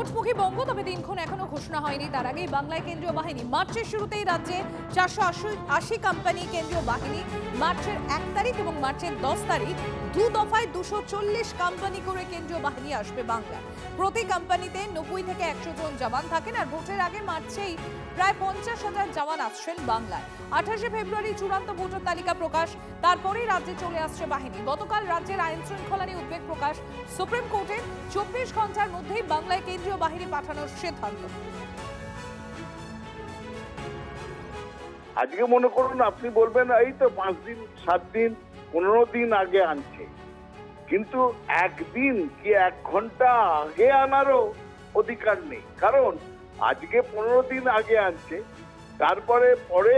মাঝমুখী বঙ্গ, তবে দিনক্ষণ এখনো ঘোষণা হয়নি। তার আগেই বাংলায় কেন্দ্রীয় বাহিনী। মার্চের শুরুতেই রাজ্যে 480 কোম্পানি কেন্দ্রীয় বাহিনী। মার্চের 1 তারিখ এবং মার্চের 10 তারিখ দু দফায় 240 কোম্পানি করে কেন্দ্রীয় বাহিনী আসবে বাংলায়। প্রতি কোম্পানিতে 90 থেকে 100 জন জওয়ান থাকেন। আর ভোটের আগে মার্চেই প্রায় 50,000 জওয়ান আসছেন বাংলায়। 28 ফেব্রুয়ারি চূড়ান্ত ভোটার তালিকা প্রকাশ, তারপরেই রাজ্যে চলে আসছে বাহিনী। গতকাল রাজ্যের আইন শৃঙ্খলা নিয়ে উদ্বেগ প্রকাশ সুপ্রিম কোর্টের। 24 ঘন্টার মধ্যেই বাংলায় কেন্দ্রীয় বাহিনী পাঠানোর সিদ্ধান্ত। আজকে মনে করুন আপনি বলবেন এই তো 5 দিন 7 দিন 15 দিন আগে আনছে, কিন্তু একদিন কি 1 ঘন্টা আগে আনারও অধিকার নেই। কারণ আজকে 15 দিন আগে আনছে, তারপরে পরে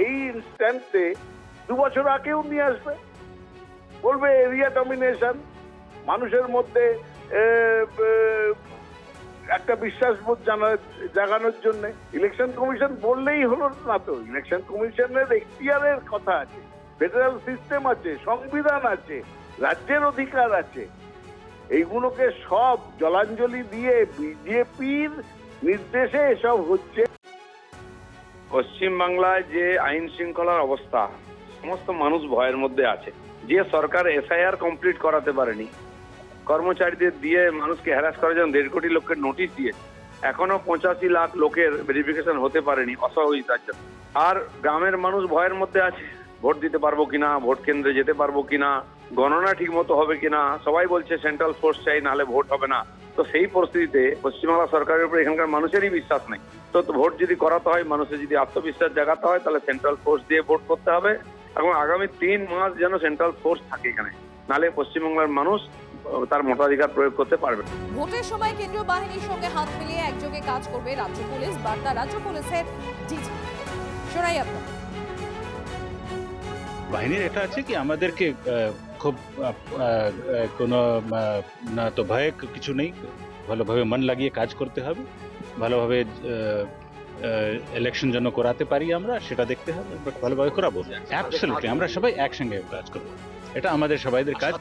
এই ইনস্ট্যান্টে 2 বছর আগেও নিয়ে আসবে। বলবে এরিয়া ডমিনেশন, মানুষের মধ্যে একটা বিশ্বাসবোধ জাগানোর জন্য। ইলেকশন কমিশন বললেই হলো না তো, ইলেকশন কমিশনের এখতিয়ারের কথা আছে, ফেডারেল সিস্টেম আছে, সংবিধান আছে, রাজ্যের অধিকার আছে। এইগুলোকে সব জলাঞ্জলি দিয়ে বিজেপির নির্দেশে এসব হচ্ছে। পশ্চিম বাংলায় যে আইন শৃঙ্খলার অবস্থা, সমস্ত মানুষ ভয়ের মধ্যে আছে। যে সরকার এসআইআর কমপ্লিট করাতে পারেনি, কর্মচারীদের দিয়ে মানুষকে হ্যারাস করার জন্য 1.5 কোটি লোকের নোটিশ দিয়ে এখনো 85 লাখ লোকের ভেরিফিকেশন হতে পারেনি অসহযোগিতার জন্য। আর গ্রামের মানুষ ভয়ের মধ্যে আছে, ভোট দিতে পারবো কিনা, ভোট কেন্দ্রে যেতে পারবো কিনা, গণনা ঠিক মতো হবে কিনা। সবাই বলছে সেন্ট্রাল ফোর্স চাই, নাহলে ভোট হবে না। তো সেই পরিস্থিতিতে পশ্চিমবাংলা সরকারের উপর এখানকার মানুষেরই বিশ্বাস নেই। তো ভোট যদি করাতে হয়, মানুষের যদি আত্মবিশ্বাস জাগাতে হয়, তাহলে সেন্ট্রাল ফোর্স দিয়ে ভোট করতে হবে। এবং আগামী 3 মাস যেন সেন্ট্রাল ফোর্স থাকে এখানে, নাহলে পশ্চিমবাংলার মানুষ তার মতাধিকার প্রয়োগ করতে পারবে। ভোটের সময় কেন্দ্রীয় বাহিনীর সঙ্গে হাত মিলিয়ে একযোগে কাজ করবে রাজ্য পুলিশ, বার্তা রাজ্য পুলিশের ডিজি। শোনাই আপনার। বাহিনীর এটা আছে কি আমাদেরকে খুব কোনো না তো ভয় কিছু নেই, ভালোভাবে মন লাগিয়ে কাজ করতে হবে, ভালোভাবে ইলেকশন যেন করাতে পারি আমরা সেটা দেখতে হবে, ভালোভাবে করাবো। অ্যাবসলিউটলি আমরা সবাই একসঙ্গে কাজ করবো, এটা আমাদের সবাইদের কাজ।